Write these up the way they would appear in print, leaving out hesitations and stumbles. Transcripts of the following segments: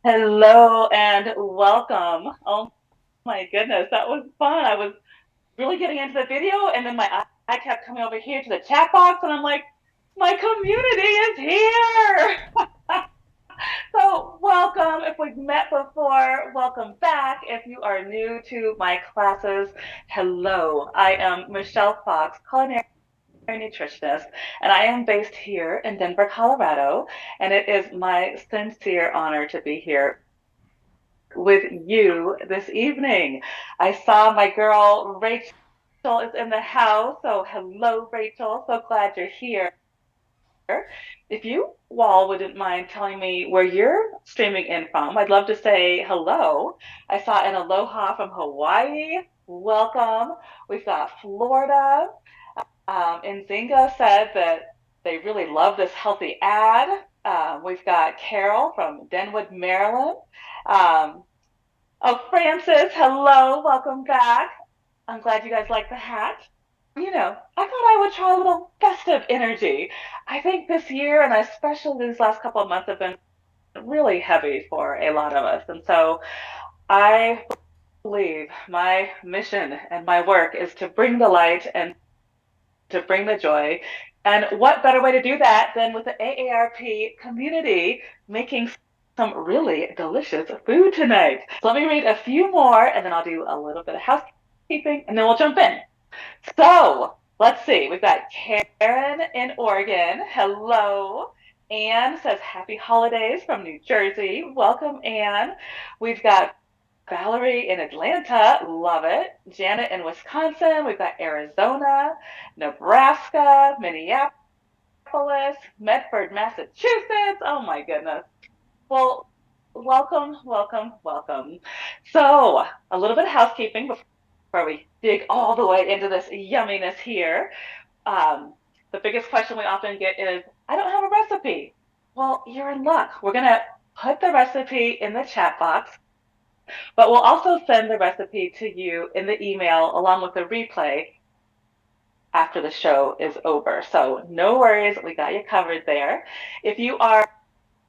Hello and welcome. Oh my goodness, that was fun. I was really getting into the video, and then my eye kept coming over here to the chat box, and I'm like, my community is here. So, welcome. If we've met before, welcome back. If you are new to my classes, hello. I am Michelle Fox, Culinary Nutritionist, and I am based here in Denver, Colorado. And it is my sincere honor to be here with you this evening. I saw my girl Rachel is in the house. So hello, Rachel. So glad you're here. If you all wouldn't mind telling me where you're streaming in from, I'd love to say hello. I saw an aloha from Hawaii. Welcome. We've got Florida. Nzinga said that they really love this healthy ad. We've got Carol from Denwood, Maryland. Um, Oh, Francis, hello, welcome back. I'm glad you guys like the hat. I thought I would try a little festive energy. I think this year, and especially these last couple of months, have been really heavy for a lot of us. And so I believe my mission and my work is to bring the light and to bring the joy. And what better way to do that than with the AARP community making some really delicious food tonight. So let me read a few more and then I'll do a little bit of housekeeping and then we'll jump in. So let's see. We've got Karen in Oregon. Hello. Anne says happy holidays from New Jersey. Welcome, Anne. We've got Valerie in Atlanta, love it. Janet in Wisconsin. We've got Arizona, Nebraska, Minneapolis, Medford, Massachusetts. Oh my goodness. Well, welcome, welcome, welcome. So, a little bit of housekeeping before we dig all the way into this yumminess here. Um, the biggest question we often get is, I don't have a recipe. Well, you're in luck. We're going to put the recipe in the chat box. But we'll also send the recipe to you in the email along with the replay after the show is over. So no worries, we got you covered there. If you are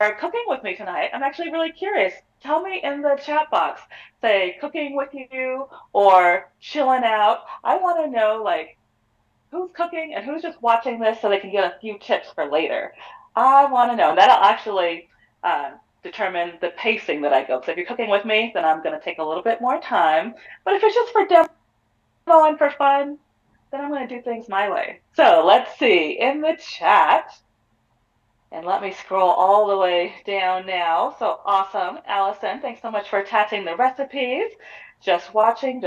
cooking with me tonight, I'm actually really curious. Tell me in the chat box, say cooking with you or chilling out. I want to know like who's cooking and who's just watching this so they can get a few tips for later. I want to know. That'll actually uh, determine the pacing that I go. So if you're cooking with me, then I'm going to take a little bit more time. But if it's just for demo and for fun, then I'm going to do things my way. So let's see in the chat. And let me scroll all the way down now. So awesome. Allison, thanks so much for attaching the recipes. Just watching,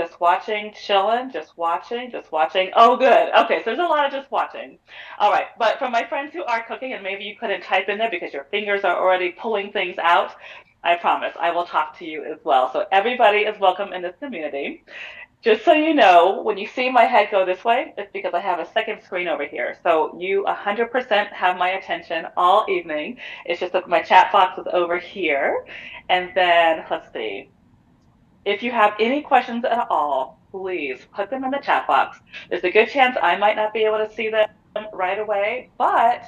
chilling, just watching, just watching. Oh, good. Okay, so there's a lot of just watching. All right, but for my friends who are cooking, and maybe you couldn't type in there because your fingers are already pulling things out, I promise I will talk to you as well. So everybody is welcome in this community. Just so you know, when you see my head go this way, it's because I have a second screen over here. So you 100% have my attention all evening. It's just that my chat box is over here. And then, let's see, if you have any questions at all, please put them in the chat box. There's a good chance I might not be able to see them right away, but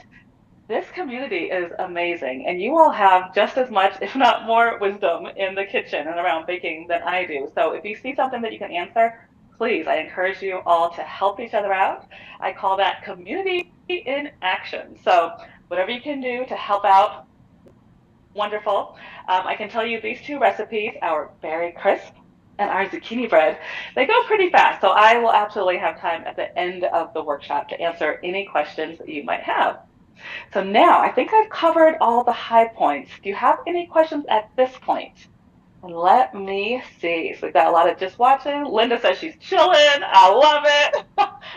this community is amazing, and you all have just as much, if not more, wisdom in the kitchen and around baking than I do. So if you see something that you can answer, please, I encourage you all to help each other out. I call that community in action. So whatever you can do to help out, wonderful. I can tell you these two recipes, our berry crisp and our zucchini bread, they go pretty fast. So I will absolutely have time at the end of the workshop to answer any questions that you might have. So now I think I've covered all the high points. Do you have any questions at this point? And let me see. So we've got a lot of just watching. Linda says she's chilling. I love it.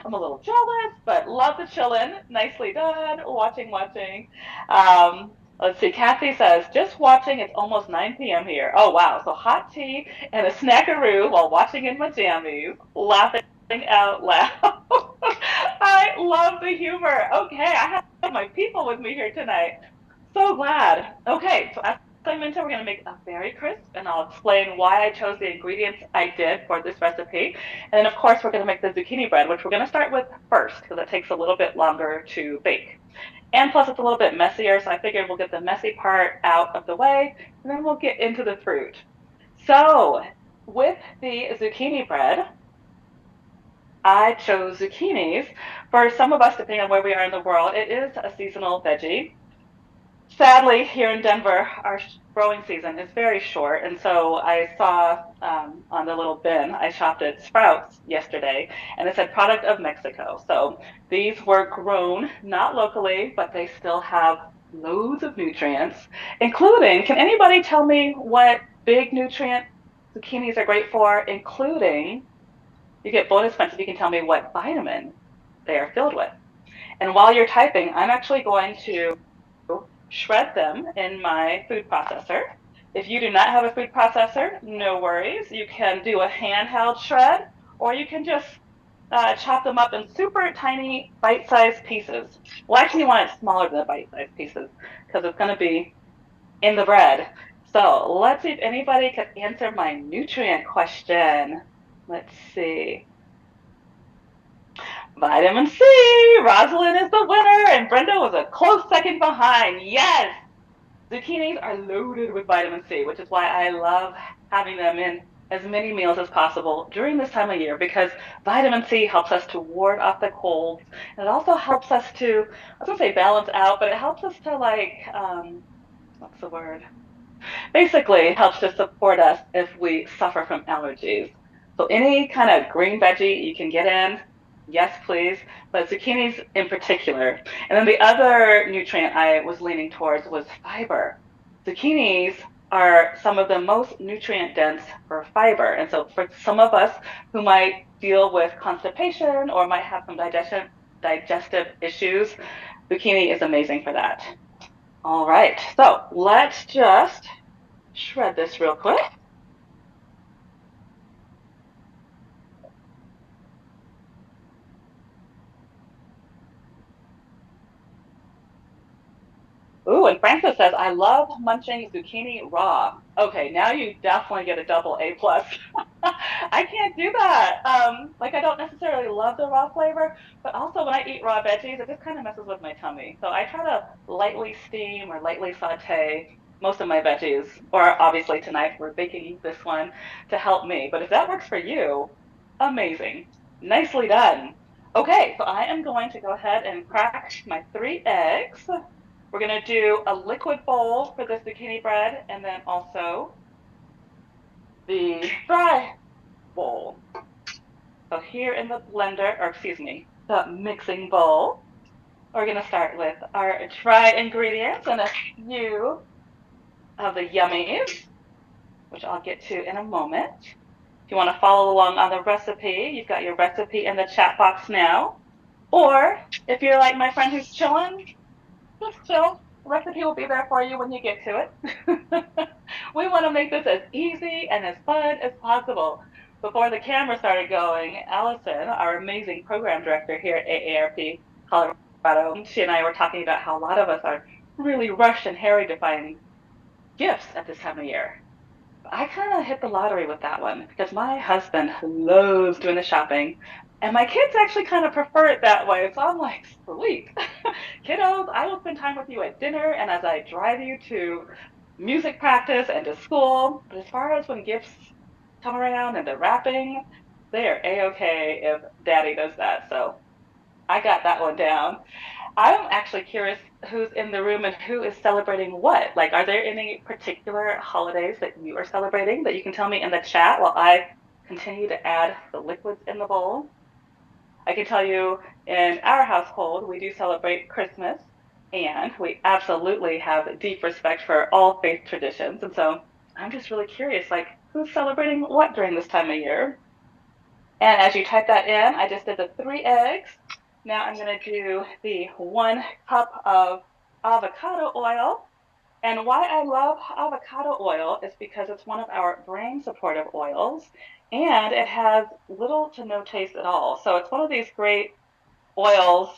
I'm a little jealous, but love the chilling. Nicely done. Watching, watching. Let's see. Kathy says, just watching. It's almost 9 p.m. here. Oh, wow. So hot tea and a snackaroo while watching in my jammies. Laughing out loud. I love the humor. Okay, I have my people with me here tonight. So glad. Okay, so as I mentioned, we're going to make a berry crisp, and I'll explain why I chose the ingredients I did for this recipe. And then, of course, we're going to make the zucchini bread, which we're going to start with first because it takes a little bit longer to bake. And plus, it's a little bit messier, so I figured we'll get the messy part out of the way, and then we'll get into the fruit. So, with the zucchini bread, I chose zucchinis. For some of us, depending on where we are in the world, it is a seasonal veggie. Sadly, here in Denver, our growing season is very short. And so I saw on the little bin, I shopped at Sprouts yesterday, and it said product of Mexico. So these were grown not locally, but they still have loads of nutrients, including, can anybody tell me what big nutrient zucchinis are great for, including, you get bonus points if you can tell me what vitamin they are filled with. And while you're typing, I'm actually going to shred them in my food processor. If you do not have a food processor, no worries. You can do a handheld shred, or you can just chop them up in super tiny bite-sized pieces. Well, actually, you want it smaller than the bite-sized pieces because it's going to be in the bread. So let's see if anybody could answer my nutrient question. Let's see. Vitamin C. Rosalind is the winner, and Brenda was a close second behind. Yes, zucchinis are loaded with vitamin C, which is why I love having them in as many meals as possible during this time of year, because vitamin C helps us to ward off the colds. And it also helps us to, I was gonna say balance out, but it helps us to what's the word? Basically helps to support us if we suffer from allergies. So any kind of green veggie you can get in, yes, please, but zucchinis in particular. And then the other nutrient I was leaning towards was fiber. Zucchinis are some of the most nutrient dense for fiber. And so for some of us who might deal with constipation or might have some digestive issues, zucchini is amazing for that. All right, so let's just shred this real quick. Ooh, and Francis says, I love munching zucchini raw. Okay, now you definitely get a double A plus. I can't do that. Like I don't necessarily love the raw flavor, but also when I eat raw veggies, it just kind of messes with my tummy. So I try to lightly steam or lightly saute most of my veggies, or obviously tonight we're baking this one to help me. But if that works for you, amazing. Nicely done. Okay, so I am going to go ahead and crack my 3 eggs. We're going to do a liquid bowl for the zucchini bread and then also the dry bowl. So here in the blender, or excuse me, the mixing bowl, we're going to start with our dry ingredients and a few of the yummies, which I'll get to in a moment. If you want to follow along on the recipe, you've got your recipe in the chat box now. Or if you're like my friend who's chilling, just chill. The recipe will be there for you when you get to it. We want to make this as easy and as fun as possible. Before the camera started going, Allison, our amazing program director here at AARP Colorado, she and I were talking about how a lot of us are really rushed and hurried to find gifts at this time of year. I kind of hit the lottery with that one because my husband loves doing the shopping, and my kids actually kind of prefer it that way. So I'm like, sweet. Kiddos, I will spend time with you at dinner and as I drive you to music practice and to school. But as far as when gifts come around and the wrapping, they are A-okay if daddy does that. So I got that one down. I'm actually curious who's in the room and who is celebrating what. Like, are there any particular holidays that you are celebrating that you can tell me in the chat while I continue to add the liquids in the bowl? I can tell you in our household, we do celebrate Christmas, and we absolutely have deep respect for all faith traditions. And so I'm just really curious, like, who's celebrating what during this time of year? And as you type that in, I just did the 3 eggs. Now I'm going to do the 1 cup of avocado oil. And why I love avocado oil is because it's one of our brain supportive oils and it has little to no taste at all. So it's one of these great oils.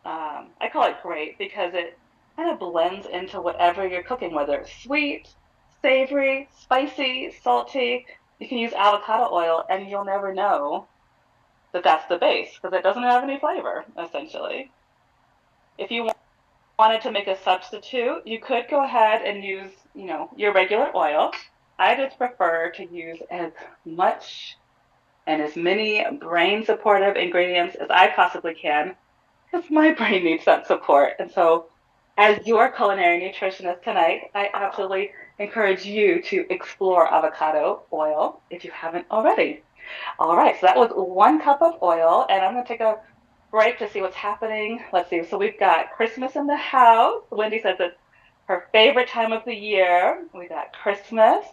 I call it great because it kind of blends into whatever you're cooking, whether it's sweet, savory, spicy, salty. You can use avocado oil and you'll never know that that's the base because it doesn't have any flavor, essentially. If you wanted to make a substitute, you could go ahead and use, your regular oil. I just prefer to use as much and as many brain supportive ingredients as I possibly can because my brain needs that support. And so, as your culinary nutritionist tonight, I absolutely encourage you to explore avocado oil if you haven't already. All right, so that was 1 cup of oil, and I'm going to take a break to see what's happening. Let's see. So we've got Christmas in the house. Wendy says it's her favorite time of the year. We got Christmas.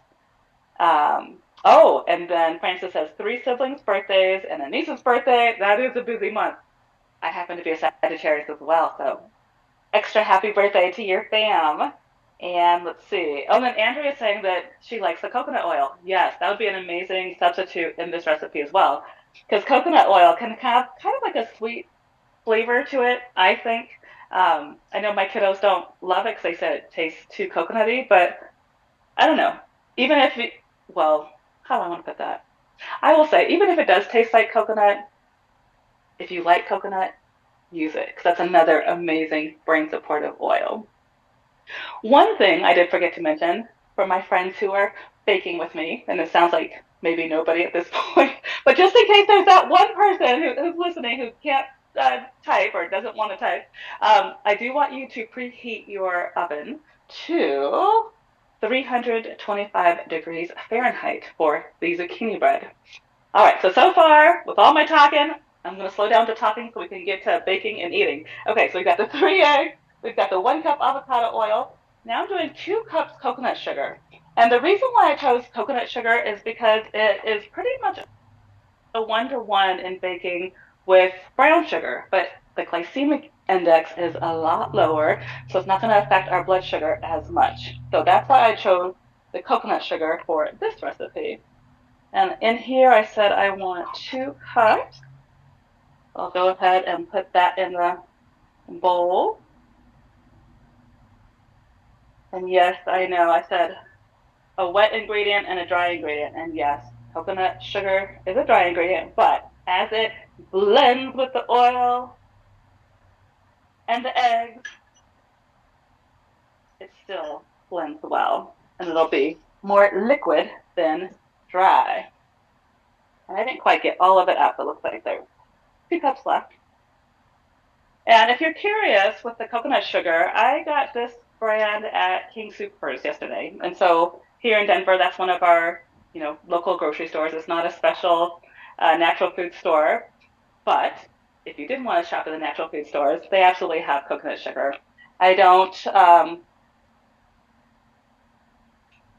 And then Francis has 3 siblings' birthdays and a niece's birthday. That is a busy month. I happen to be a Sagittarius as well, so extra happy birthday to your fam. And let's see. Oh, and then Andrea is saying that she likes the coconut oil. Yes, that would be an amazing substitute in this recipe as well. Because coconut oil can have kind of like a sweet flavor to it, I think. I know my kiddos don't love it because they said it tastes too coconutty, but I don't know. Even if it, well, how do I want to put that? I will say, even if it does taste like coconut, if you like coconut, use it because that's another amazing brain supportive oil. One thing I did forget to mention for my friends who are baking with me, and it sounds like maybe nobody at this point, but just in case there's that one person who's listening who can't type or doesn't want to type, I do want you to preheat your oven to 325 degrees Fahrenheit for the zucchini bread. All right, so far, with all my talking, I'm going to slow down to talking so we can get to baking and eating. Okay, so we've got the 3 eggs, we've got the 1 cup avocado oil. Now I'm doing 2 cups coconut sugar. And the reason why I chose coconut sugar is because it is pretty much a 1-to-1 in baking with brown sugar, but the glycemic index is a lot lower, so it's not going to affect our blood sugar as much. So that's why I chose the coconut sugar for this recipe. And in here, I said I want 2 cups. I'll go ahead and put that in the bowl. And yes, I know I said a wet ingredient and a dry ingredient. And yes, coconut sugar is a dry ingredient, but as it blends with the oil and the eggs, it still blends well. And it'll be more liquid than dry. And I didn't quite get all of it out, but it looks like there's 2 cups left. And if you're curious with the coconut sugar, I got this brand at King Soopers yesterday. And so here in Denver, that's one of our, local grocery stores. It's not a special natural food store, but if you didn't want to shop at the natural food stores, they absolutely have coconut sugar. I don't,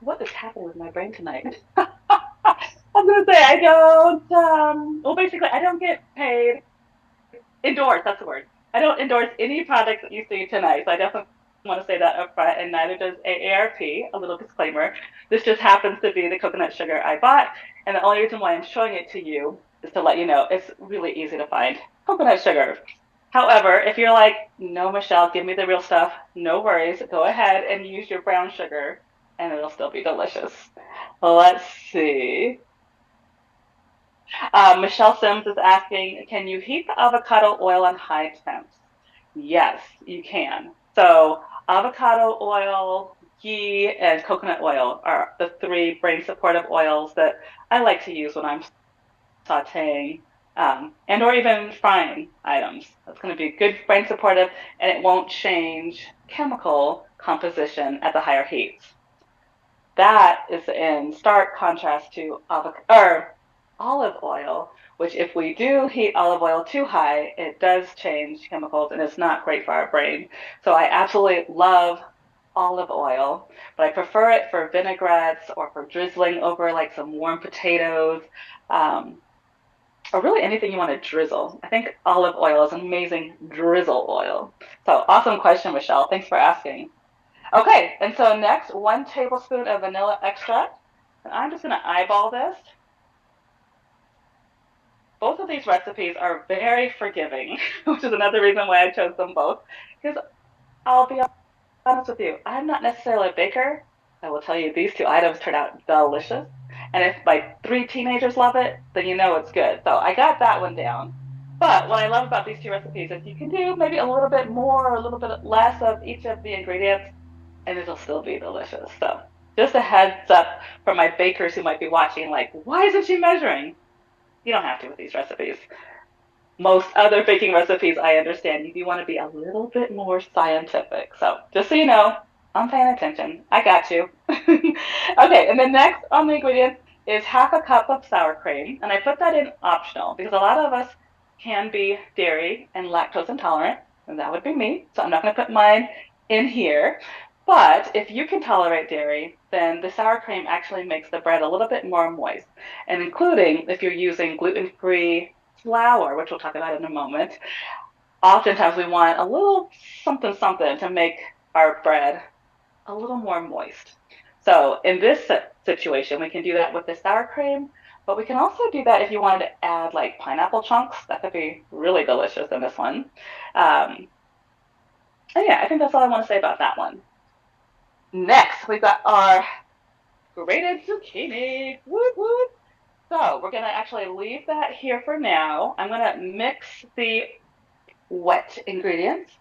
what is happening with my brain tonight? I'm going to say I don't, basically I don't get paid endorse, that's the word. I don't endorse any products that you see tonight, so I definitely want to say that up front, and neither does AARP, a little disclaimer. This just happens to be the coconut sugar I bought, and the only reason why I'm showing it to you is to let you know it's really easy to find coconut sugar. However, if you're like, no, Michelle, give me the real stuff, no worries. Go ahead and use your brown sugar, and it'll still be delicious. Let's see. Michelle Sims is asking, can you heat the avocado oil on high temps? Yes, you can. So avocado oil, ghee, and coconut oil are the 3 brain supportive oils that I like to use when I'm sauteing and or even frying items. That's going to be good brain supportive, and it won't change chemical composition at the higher heats. That is in stark contrast to olive oil, which if we do heat olive oil too high, it does change chemicals and it's not great for our brain. So I absolutely love olive oil, but I prefer it for vinaigrettes or for drizzling over like some warm potatoes, or really anything you want to drizzle. I think olive oil is an amazing drizzle oil. So awesome question, Michelle. Thanks for asking. Okay, and so next, 1 tablespoon of vanilla extract. And I'm just going to eyeball this. Both of these recipes are very forgiving, which is another reason why I chose them both. Because I'll be honest with you, I'm not necessarily a baker. I will tell you these 2 items turned out delicious. And if my 3 teenagers love it, then you know it's good. So I got that one down. But what I love about these two recipes is you can do maybe a little bit more or a little bit less of each of the ingredients, and it'll still be delicious. So just a heads up for my bakers who might be watching, like, why isn't she measuring? You don't have to with these recipes. Most other baking recipes, I understand you do want to be a little bit more scientific. So just so you know, I'm paying attention. I got you. Okay, and then next on the ingredients is half a cup of sour cream. And I put that in optional because a lot of us can be dairy and lactose intolerant, and that would be me. So I'm not going to put mine in here. But if you can tolerate dairy, then the sour cream actually makes the bread a little bit more moist. And including if you're using gluten-free flour, which we'll talk about in a moment, oftentimes we want a little something something to make our bread a little more moist. So in this situation, we can do that with the sour cream, but we can also do that if you wanted to add like pineapple chunks. That could be really delicious in this one. And yeah, I think that's all I want to say about that one. Next, we've got our grated zucchini. Whoop, whoop. So we're going to actually leave that here for now. I'm going to mix the wet ingredients,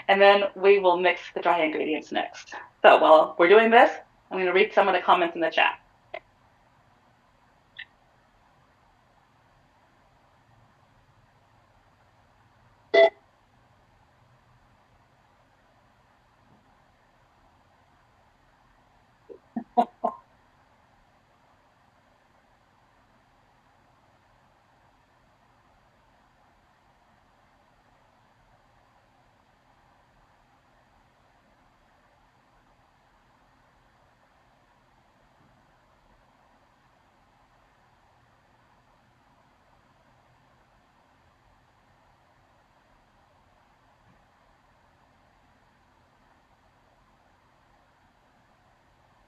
and then we will mix the dry ingredients next. So while we're doing this, I'm going to read some of the comments in the chat.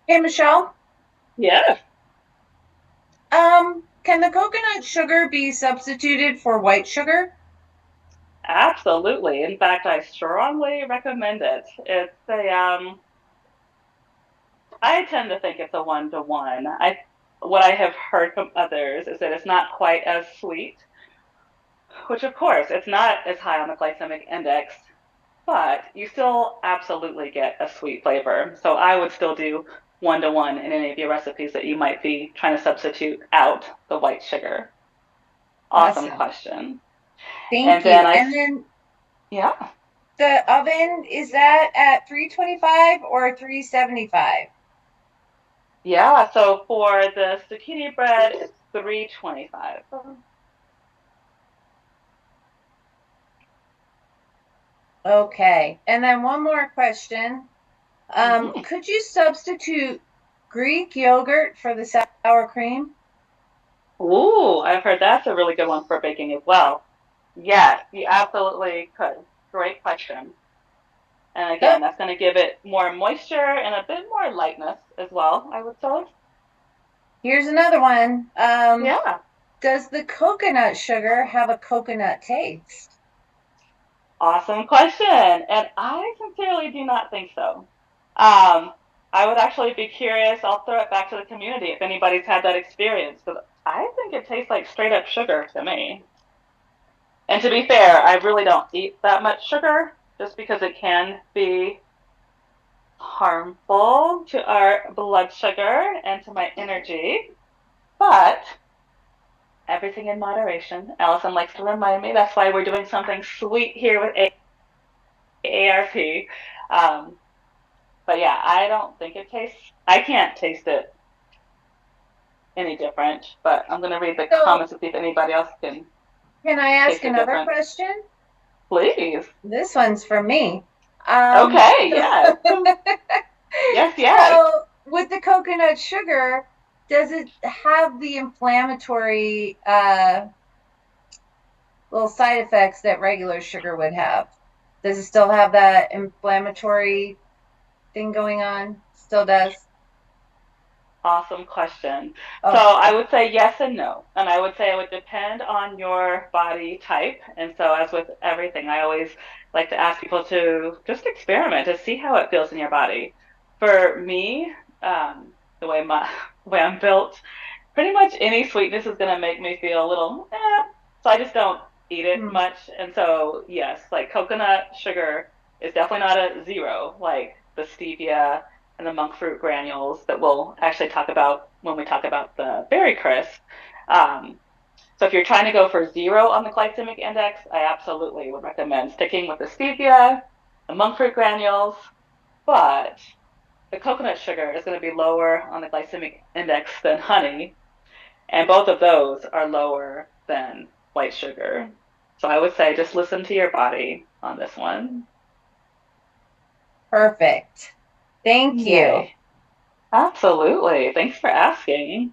Hey, Michelle. Yes, Can the coconut sugar be substituted for white sugar? absolutely. In fact, I strongly recommend it. I tend to think it's a one-to-one. What I have heard from others is that it's not quite as sweet, which of course it's not as high on the glycemic index, but you still absolutely get a sweet flavor. So I would still do one-to-one in any of your recipes that you might be trying to substitute out the white sugar. Awesome Awesome. question. Thank And you. then And then yeah, the oven, is that at 325 or 375? yeah. So for the zucchini bread, it's 325. Okay. And then one more question. Mm-hmm. Could you substitute Greek yogurt for the sour cream? Ooh, I've heard that's a really good one for baking as well. Yes, you absolutely could. Great question. And Oh, again, that's going to give it more moisture and a bit more lightness as well, I would say. here's another one. Yeah, Does the coconut sugar have a coconut taste? awesome question. And I sincerely do not think so. Um, I would actually be curious. I'll throw it back to the community if anybody's had that experience, because I think it tastes like straight up sugar to me. And to be fair, I really don't eat that much sugar just because it can be harmful to our blood sugar and to my energy. But everything in moderation. Allison likes to remind me that's why we're doing something sweet here with AARP. Um, but yeah, I don't think it tastes, I can't taste it any different. But I'm going to read the So, comments to see if anybody else can can I ask taste it another different. question? Please. This one's for me. Um, Okay, yes. Yes, yes. so with the coconut sugar, does it have the inflammatory little side effects that regular sugar would have? Does it still have that inflammatory thing going on? Still does? Awesome question. So Oh, I would say yes and no. And I would say it would depend on your body type. And so, as with everything, I always like to ask people to just experiment to see how it feels in your body. For me, the way the way I'm built, pretty much any sweetness is going to make me feel a little, eh. So I just don't. eat it Hmm. much. And so, yes, like coconut sugar is definitely not a zero, like the stevia and the monk fruit granules that we'll actually talk about when we talk about the berry crisp. Um, so if you're trying to go for zero on the glycemic index, I absolutely would recommend sticking with the stevia, the monk fruit granules, but the coconut sugar is going to be lower on the glycemic index than honey, and both of those are lower than white sugar. So I would say just listen to your body on this one. Perfect. Thank you. Yay. Absolutely. Thanks for asking.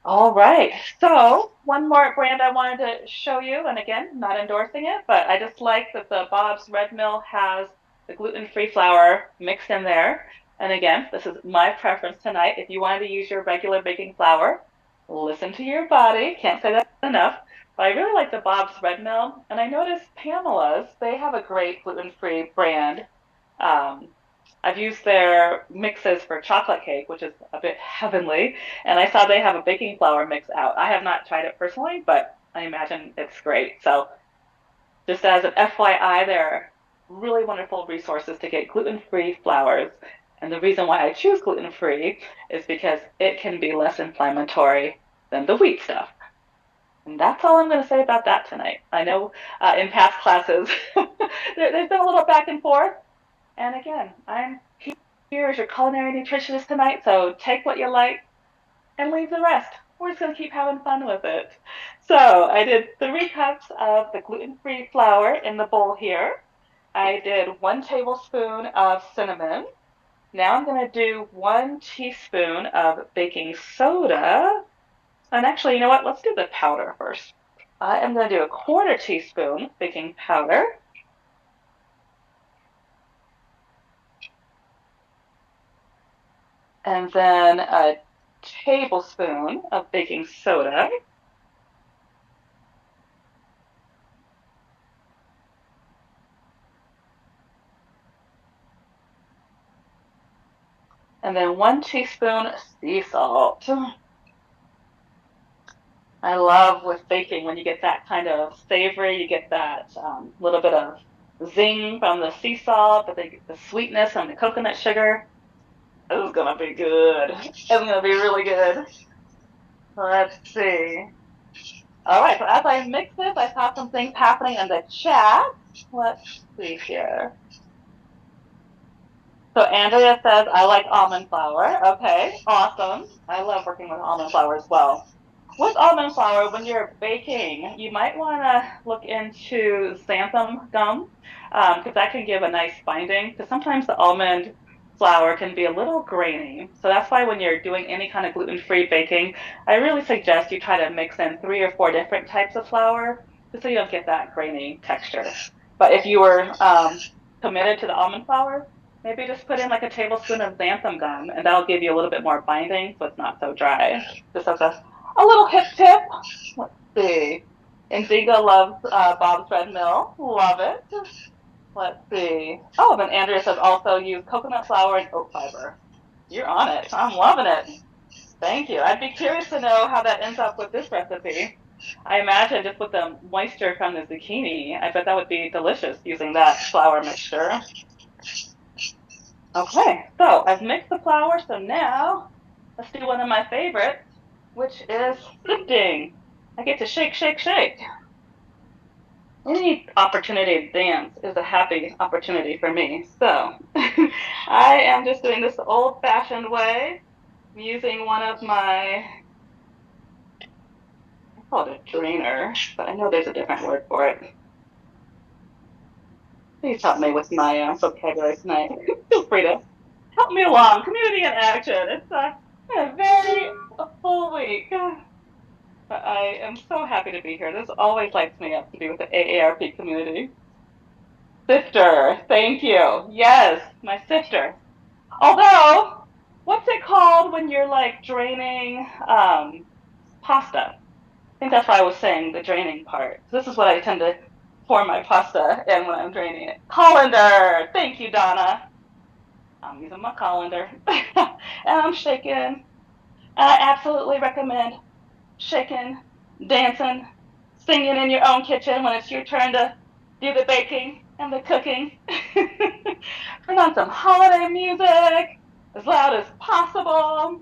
All right. So one more brand I wanted to show you, and again, not endorsing it, but I just like that the Bob's Red Mill has the gluten-free flour mixed in there. And again, this is my preference tonight. If you wanted to use your regular baking flour, listen to your body. Can't say that enough. But I really like the Bob's Red Mill, and I noticed Pamela's, they have a great gluten-free brand. Um, I've used their mixes for chocolate cake, which is a bit heavenly, and I saw they have a baking flour mix out. I have not tried it personally, but I imagine it's great. So just as an FYI, there are really wonderful resources to get gluten-free flours. And the reason why I choose gluten-free is because it can be less inflammatory than the wheat stuff. And that's all I'm going to say about that tonight. I know in past classes there's been a little back and forth. And again, I'm here as your culinary nutritionist tonight, so take what you like and leave the rest. We're just going to keep having fun with it. So I did 3 cups of the gluten-free flour in the bowl here. I did 1 tablespoon of cinnamon. Now I'm going to do 1 teaspoon of baking soda. And actually, you know what? Let's do the powder first. I am going to do a 1/4 teaspoon baking powder. And then a tablespoon of baking soda. And then 1 teaspoon sea salt. I love with baking when you get that kind of savory, you get that little bit of zing from the sea salt, but the sweetness from the coconut sugar. This is gonna be good. It's gonna be really good. Let's see. All right, so as I mix this, I saw some things happening in the chat. Let's see here. So Andrea says, I like almond flour. Okay, awesome. I love working with almond flour as well. With almond flour, when you're baking, you might want to look into xanthan gum because that can give a nice binding. Because sometimes the almond flour can be a little grainy. So that's why when you're doing any kind of gluten-free baking, I really suggest you try to mix in 3 or 4 different types of flour just so you don't get that grainy texture. But if you were committed to the almond flour, maybe just put in like a tablespoon of xanthan gum, and that'll give you a little bit more binding, so it's not so dry. Just as a little hip tip. Let's see. Indigo loves Bob's Red Mill. Love it. Let's see. Oh, then Andrea says also use coconut flour and oat fiber. You're on it. I'm loving it. Thank you. I'd be curious to know how that ends up with this recipe. I imagine just with the moisture from the zucchini, I bet that would be delicious using that flour mixture. Okay, so I've mixed the flour, so now let's do one of my favorites, which is sifting. I get to shake, shake, shake. Any opportunity to dance is a happy opportunity for me. So I am just doing this the old-fashioned way. I'm using one of my, I call it a drainer, but I know there's a different word for it. Please help me with my vocabulary tonight. Feel free to help me along. Community in action. It's a very full week. But I am so happy to be here. This always lights me up to be with the AARP community. Sifter, thank you. Yes, my sifter. Although, what's it called when you're like draining pasta? I think that's why I was saying the draining part. This is what I tend to pour my pasta in when I'm draining it. Colander. Thank you, Donna. I'm using my colander. And I'm shaking. I absolutely recommend shaking, dancing, singing in your own kitchen when it's your turn to do the baking and the cooking. Turn on some holiday music as loud as possible.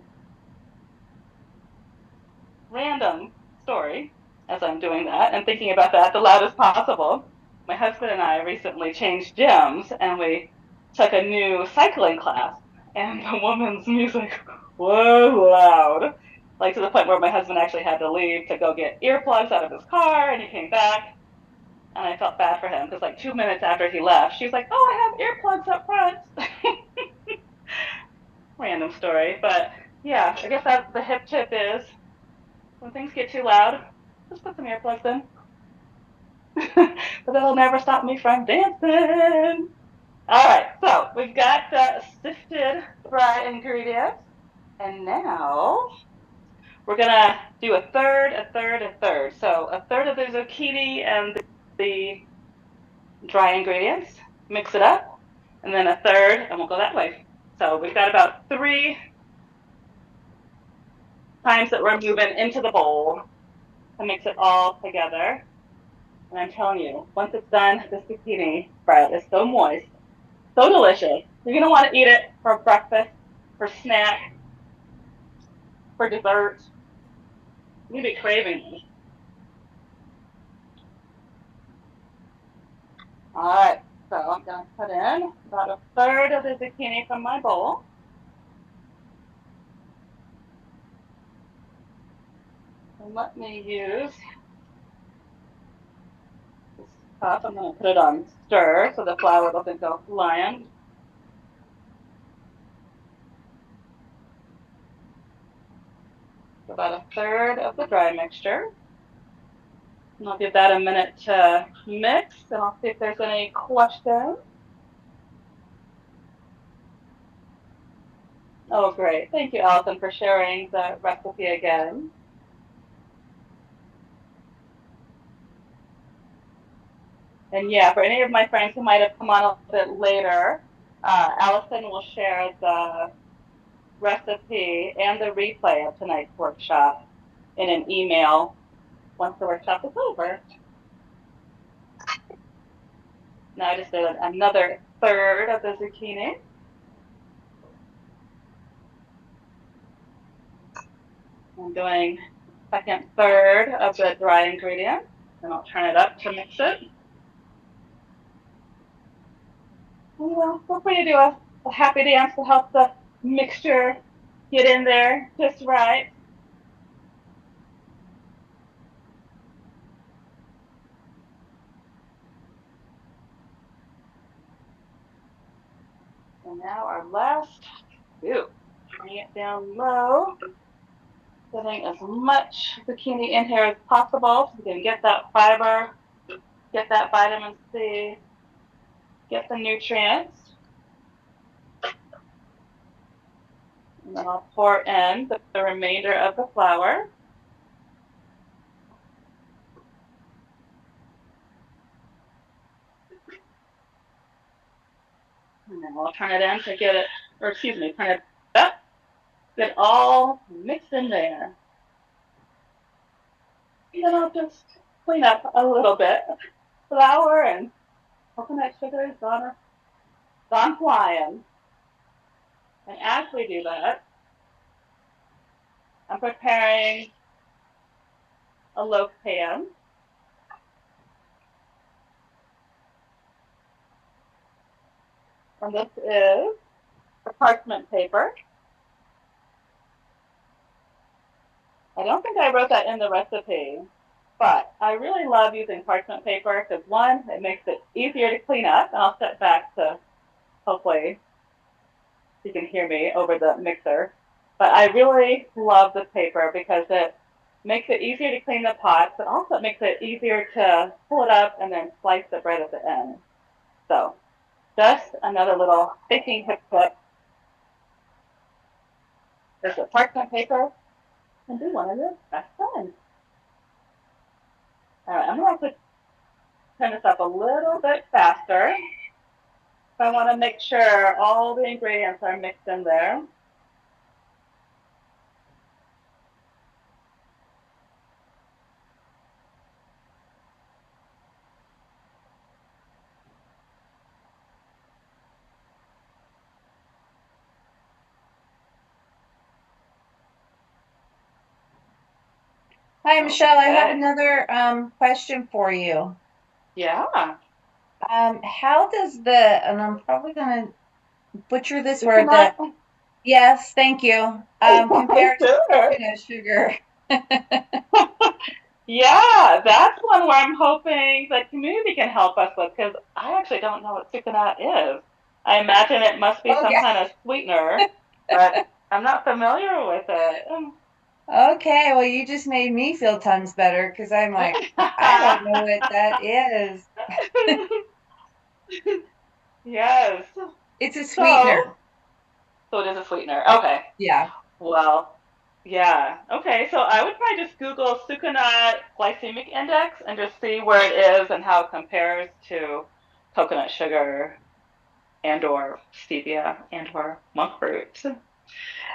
Random story as I'm doing that and thinking about that the loudest possible. My husband and I recently changed gyms and we took a new cycling class, and the woman's music was loud. Like to the point where my husband actually had to leave to go get earplugs out of his car, and he came back and I felt bad for him because like 2 minutes after he left, she's like, "Oh, I have earplugs up front." Random story, but yeah, I guess that the hip tip is when things get too loud, just put some earplugs in. But that'll never stop me from dancing. All right, so we've got the sifted dry ingredients, and now we're gonna do a third, a third, a third. So a third of the zucchini and the dry ingredients, mix it up, and then a third, and we'll go that way. So we've got about 3 times that we're moving into the bowl to mix it all together. And I'm telling you, once it's done, this zucchini bread is so moist, so delicious. You're gonna want to eat it for breakfast, for snack, for dessert. You're gonna be craving this. All right, so I'm gonna put in about a third of the zucchini from my bowl. And let me use this cup. I'm gonna put it on stir so the flour doesn't go flying. About a third of the dry mixture. And I'll give that a minute to mix, and I'll see if there's any questions. Oh, great. Thank you, Allison, for sharing the recipe again. And yeah, for any of my friends who might have come on a bit later, Allison will share the recipe and the replay of tonight's workshop in an email once the workshop is over. Now I just did another third of the zucchini. I'm doing second third of the dry ingredients, and I'll turn it up to mix it. Well, feel free to do a happy dance to help the mixture get in there just right. And now our last scoop. Bring it down low, getting as much zucchini in here as possible so we can get that fiber, get that vitamin C, get the nutrients. And then I'll pour in the remainder of the flour. And then we'll turn it in to get it, or excuse me, turn it up, get it all mixed in there. And then I'll just clean up a little bit. Flour and coconut sugar is gone flying. And as we do that, I'm preparing a loaf pan. And this is the parchment paper. I don't think I wrote that in the recipe, but I really love using parchment paper because one, it makes it easier to clean up, and I'll step back to hopefully you can hear me over the mixer. But I really love this paper because it makes it easier to clean the pots, but also it makes it easier to pull it up and then slice the bread at the end. So just another little baking tip. There's a parchment paper and do one of this. That's fun. All right, I'm going to turn this up a little bit faster. I want to make sure all the ingredients are mixed in there. Hi, Michelle. I have Okay. another question for you. Yeah. How does and I'm probably gonna butcher this word, Coconut. yes, thank you, compare to Sure. coconut sugar? Yeah, that's one where I'm hoping the community can help us with because I actually don't know what sucanat is. I imagine it must be some Okay. kind of sweetener, but I'm not familiar with it. Okay, well, you just made me feel tons better because I'm like, I don't know what that is. Yes. It's a So, sweetener. so it is a sweetener. Okay. Yeah. Well, yeah. Okay. So I would probably just Google Sucanat glycemic index and just see where it is and how it compares to coconut sugar and or stevia and or monk fruit.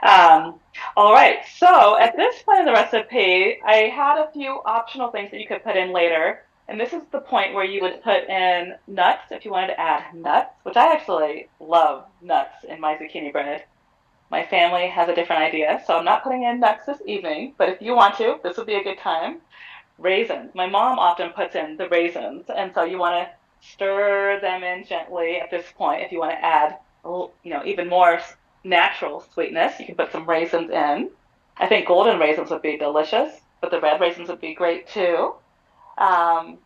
Um, all right. So at this point in the recipe, I had a few optional things that you could put in later. And this is the point where you would put in nuts if you wanted to add nuts, which I actually love nuts in my zucchini bread. My family has a different idea, so I'm not putting in nuts this evening, but if you want to, this would be a good time. Raisins. My mom often puts in the raisins, and so you want to stir them in gently at this point. If you want to add, even more natural sweetness, you can put some raisins in. I think golden raisins would be delicious, but the red raisins would be great too. Um,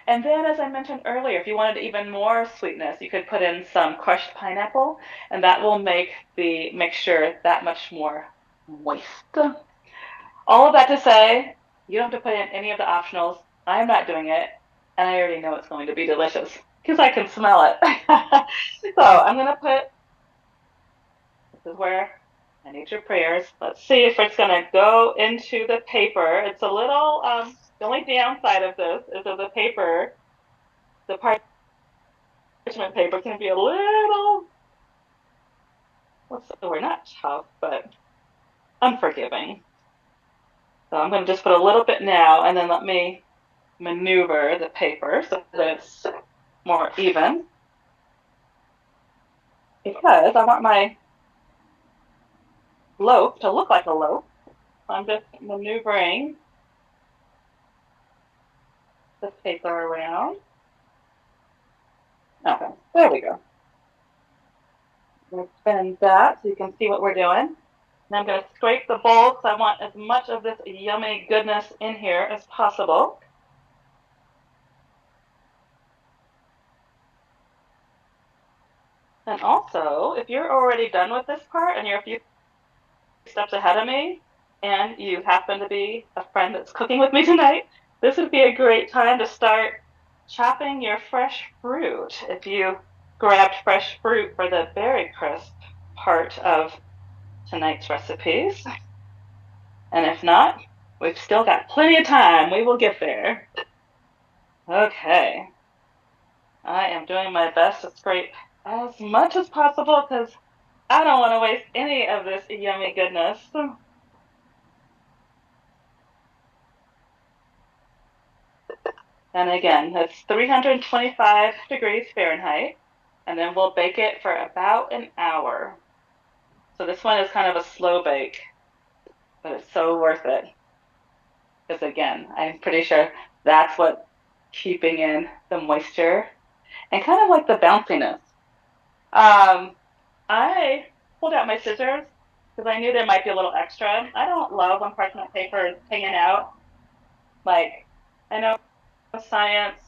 and then, as I mentioned earlier, if you wanted even more sweetness, you could put in some crushed pineapple, and that will make the mixture that much more moist. All of that to say, you don't have to put in any of the optionals. I'm not doing it, and I already know it's going to be delicious because I can smell it. So I'm going to put, this is where I need your prayers. Let's see if it's going to go into the paper. It's a little, the only downside of this is that the paper, the parchment paper can be a little, what's the word, not tough, but unforgiving. So I'm going to just put a little bit now and then let me maneuver the paper so that it's more even because I want my loaf to look like a loaf. I'm just maneuvering the paper around. Okay, there we go. Let's spin that so you can see what we're doing. Now I'm going to scrape the bowl because I want as much of this yummy goodness in here as possible. And also, if you're already done with this part and you're a few steps ahead of me and you happen to be a friend that's cooking with me tonight, this would be a great time to start chopping your fresh fruit. If you grabbed fresh fruit for the berry crisp part of tonight's recipes, and if not, we've still got plenty of time. We will get there. Okay, I am doing my best to scrape as much as possible because I don't want to waste any of this yummy goodness. And again, that's 325 degrees Fahrenheit. And then we'll bake it for about an hour. So this one is kind of a slow bake, but it's so worth it. Because again, I'm pretty sure that's what keeping in the moisture and kind of like the bounciness. Um, I pulled out my scissors because I knew there might be a little extra. I don't love when parchment paper is hanging out. Like, I know science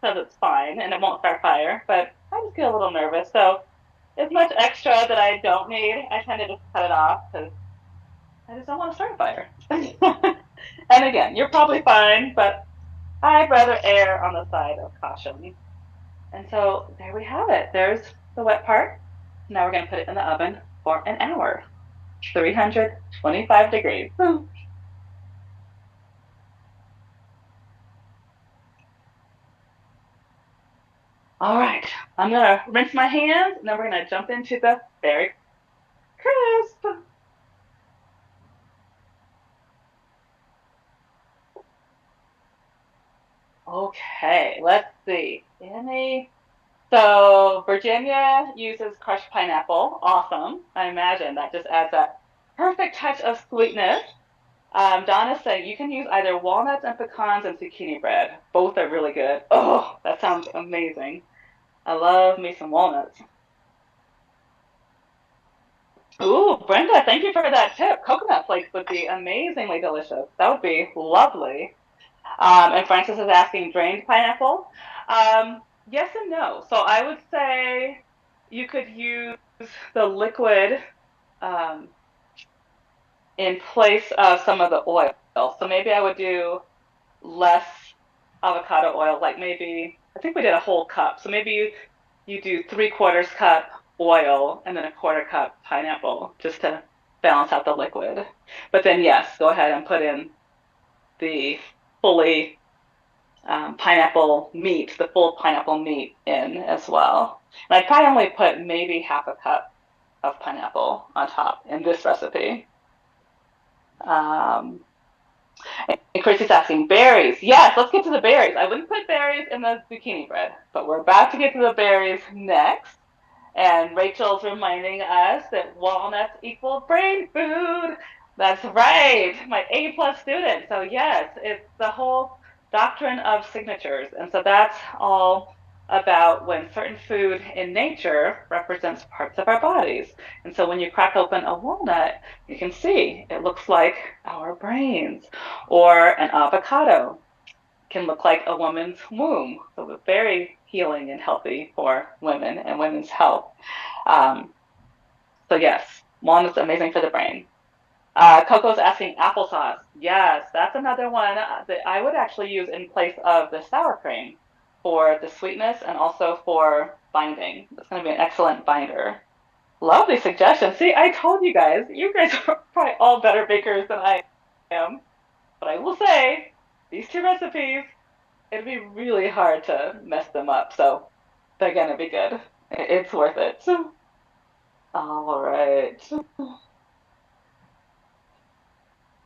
says it's fine and it won't start fire, but I just get a little nervous. So as much extra that I don't need, I tend to just cut it off because I just don't want to start a fire. And again, you're probably fine, but I'd rather err on the side of caution. And so there we have it. There's the wet part. Now we're going to put it in the oven for an hour, 325 degrees. All right, I'm going to rinse my hands and then we're going to jump into the berry crisp. Okay, let's see. Any So Virginia uses crushed pineapple. Awesome. I imagine that just adds that perfect touch of sweetness. Donna's saying you can use either walnuts and pecans and zucchini bread. Both are really good. Oh, that sounds amazing. I love me some walnuts. Ooh, Brenda, thank you for that tip. Coconut flakes would be amazingly delicious. That would be lovely. And Francis is asking drained pineapple. Yes and no. So I would say you could use the liquid um, in place of some of the oil. So maybe I would do less avocado oil, like maybe, I think we did a whole cup. So maybe you do 3/4 cup oil and then a 1/4 cup pineapple just to balance out the liquid. But then, yes, go ahead and put in the fully pineapple meat, the full pineapple meat in as well. And I'd probably only put maybe half a cup of pineapple on top in this recipe. Um, and Chrissy's asking berries. Yes, let's get to the berries. I wouldn't put berries in the zucchini bread, but we're about to get to the berries next. And Rachel's reminding us that walnuts equal brain food. That's right, my A+ student. So yes, it's the whole doctrine of signatures. And so that's all about when certain food in nature represents parts of our bodies. And so when you crack open a walnut, you can see it looks like our brains, or an avocado can look like a woman's womb. So it's very healing and healthy for women and women's health. Um, so yes, walnuts amazing for the brain. Coco's asking applesauce. Yes, that's another one that I would actually use in place of the sour cream for the sweetness and also for binding. It's going to be an excellent binder. Lovely suggestion. See, I told you guys are probably all better bakers than I am. But I will say, these two recipes, it'd be really hard to mess them up. So they're going to be good. It's worth it. All right.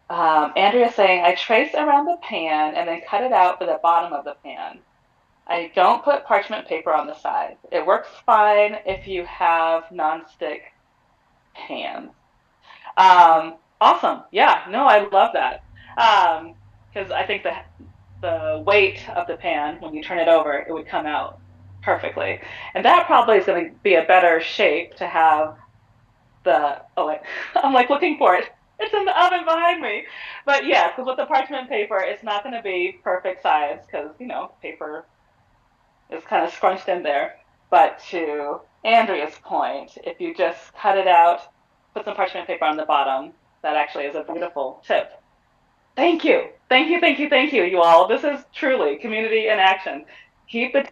Andrea's saying, I trace around the pan and then cut it out for the bottom of the pan. I don't put parchment paper on the sides. It works fine if you have nonstick pans. Awesome. Yeah, no, I love that. Because I think the weight of the pan, when you turn it over, it would come out perfectly. And that probably is going to be a better shape to have wait, I'm like looking for it. It's in the oven behind me. But yeah, because with the parchment paper, it's not going to be perfect size because, paper is kind of scrunched in there. But to Andrea's point, if you just cut it out, put some parchment paper on the bottom, that actually is a beautiful tip. Thank you. Thank you, thank you, thank you, you all. This is truly community in action. Keep the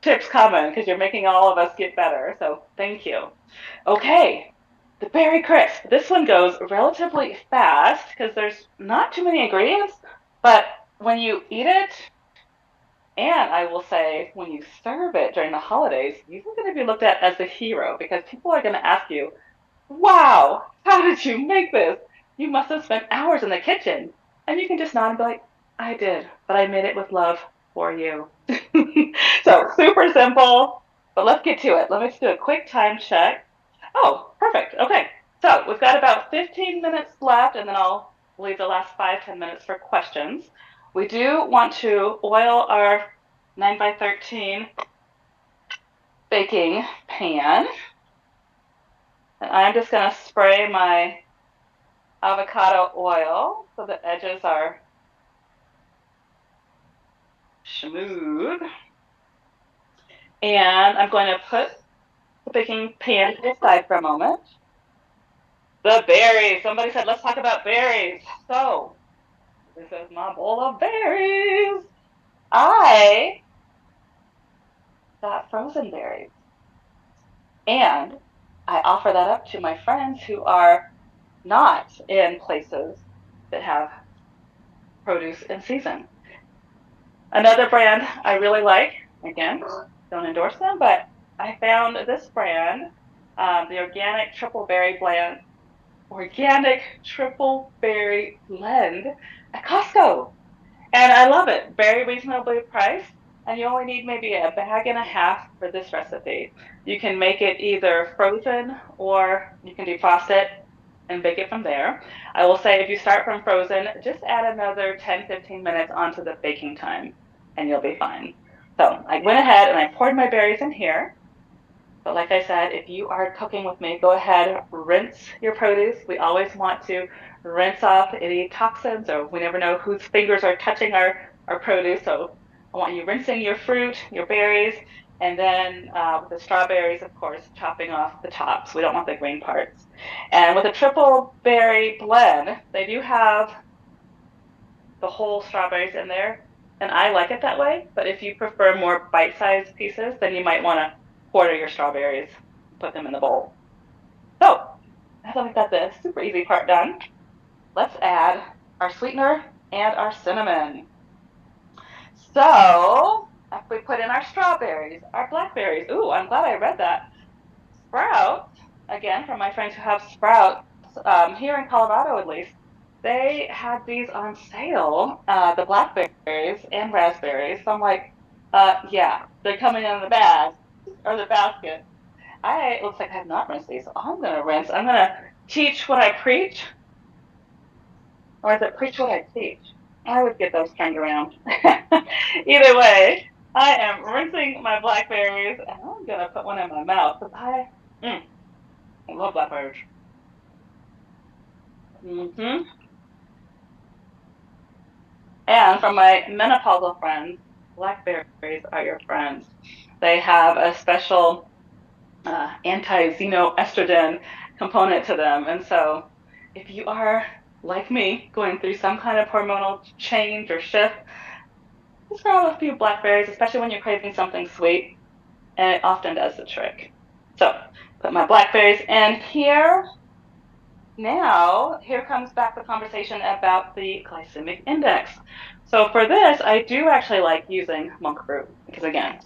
tips coming because you're making all of us get better. So thank you. Okay, the berry crisp. This one goes relatively fast because there's not too many ingredients, but when you eat it, and I will say when you serve it during the holidays, you're going to be looked at as the hero because people are going to ask you, wow, how did you make this? You must have spent hours in the kitchen. And you can just nod and be like, I did, but I made it with love for you. So super simple, but let's get to it. Let me just do a quick time check. Oh, perfect. Okay. So we've got about 15 minutes left, and then I'll leave the last 5-10 minutes for questions. We do want to oil our 9 by 13 baking pan. And I'm just going to spray my avocado oil so the edges are smooth. And I'm going to put the baking pan to the side for a moment. The berries. Somebody said, let's talk about berries. So, this is my bowl of berries. I got frozen berries. And I offer that up to my friends who are not in places that have produce in season. Another brand I really like, again, don't endorse them, but I found this brand, the organic triple berry blend at Costco. And I love it. Very reasonably priced. And you only need maybe a bag and a half for this recipe. You can make it either frozen or you can defrost it and bake it from there. I will say if you start from frozen, just add another 10-15 minutes onto the baking time and you'll be fine. So I went ahead and I poured my berries in here. But like I said, if you are cooking with me, go ahead, rinse your produce. We always want to rinse off any toxins, or we never know whose fingers are touching our produce. So I want you rinsing your fruit, your berries, and then with the strawberries, of course, chopping off the tops. We don't want the green parts. And with a triple berry blend, they do have the whole strawberries in there. And I like it that way. But if you prefer more bite-sized pieces, then you might want to quarter your strawberries, put them in the bowl. So now that we've got the super easy part done, let's add our sweetener and our cinnamon. So after we put in our strawberries, our blackberries, ooh, I'm glad I read that. Sprouts, again, from my friends who have sprouts, here in Colorado at least, they had these on sale, the blackberries and raspberries. So I'm like, yeah, they're coming in the bag or the basket. It looks like I have not rinsed these, so I'm gonna rinse. I'm gonna teach what I preach, or is it preach what I teach? I would get those turned around. Either way, I am rinsing my blackberries, and I'm gonna put one in my mouth because I love blackberries. hmm And from my menopausal friends, blackberries are your friends. They have a special anti-xenoestrogen component to them. And so if you are, like me, going through some kind of hormonal change or shift, just grab a few blackberries, especially when you're craving something sweet, and it often does the trick. So put my blackberries in here. Now, here comes back the conversation about the glycemic index. So for this, I do actually like using monk fruit because again,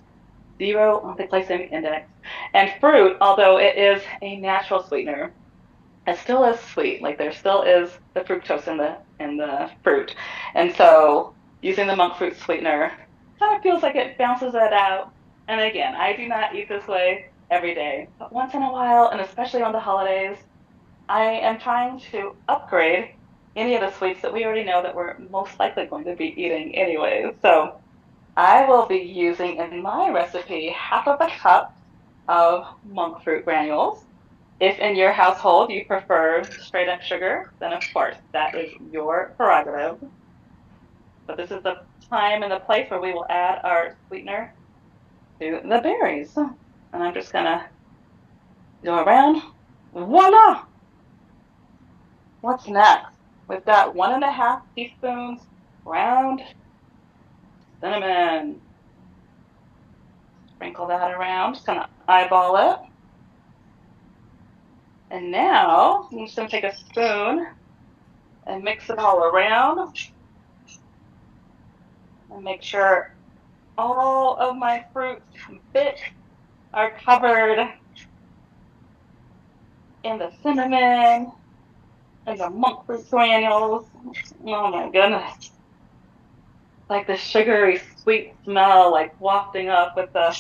zero on the glycemic index. And fruit, although it is a natural sweetener, it still is sweet. Like there still is the fructose in the fruit. And so using the monk fruit sweetener kind of feels like it balances that out. And again, I do not eat this way every day, but once in a while, and especially on the holidays, I am trying to upgrade any of the sweets that we already know that we're most likely going to be eating anyway. So I will be using in my recipe half of a cup of monk fruit granules. If in your household you prefer straight up sugar, then of course that is your prerogative. But this is the time and the place where we will add our sweetener to the berries. And I'm just gonna go around. Voila! What's next? We've got 1.5 teaspoons ground cinnamon. Sprinkle that around, just gonna eyeball it. And now I'm just gonna take a spoon and mix it all around and make sure all of my fruits and bits are covered in the cinnamon and the monk fruit granules. Oh my goodness. Like the sugary sweet smell like wafting up with the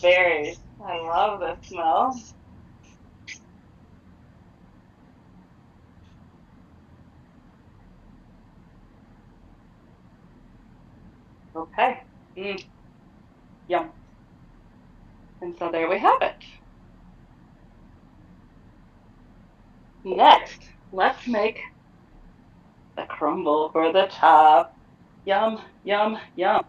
berries. I love this smell. Okay. Mm, yum. And so there we have it. Next, let's make the crumble for the top. Yum, yum, yum.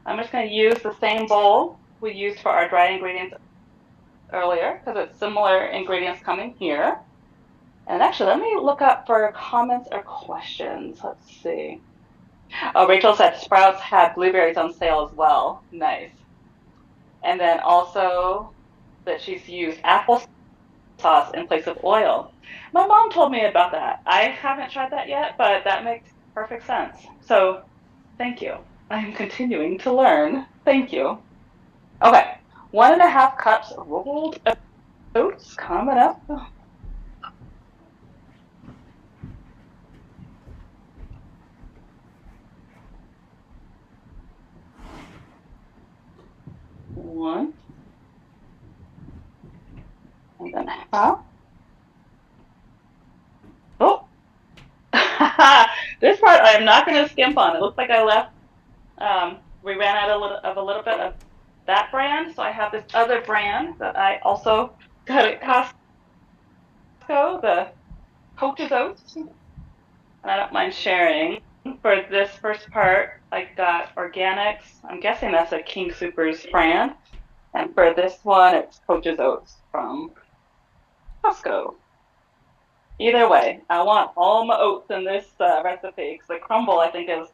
I'm just going to use the same bowl we used for our dry ingredients earlier because it's similar ingredients coming here. And actually, let me look up for comments or questions. Let's see. Oh, Rachel said Sprouts had blueberries on sale as well. Nice. And then also that she's used applesauce in place of oil. My mom told me about that. I haven't tried that yet, but that makes perfect sense. So thank you. I'm continuing to learn. Thank you. Okay, 1.5 cups rolled oats coming up. One, and then half. I am not going to skimp on. It looks like I left. We ran out of a little bit of that brand, so I have this other brand that I also got at Costco, the Coach's Oats, and I don't mind sharing. For this first part, I got organics. I'm guessing that's a King Soopers brand, and for this one, it's Coach's Oats from Costco. Either way, I want all my oats in this recipe because the crumble I think is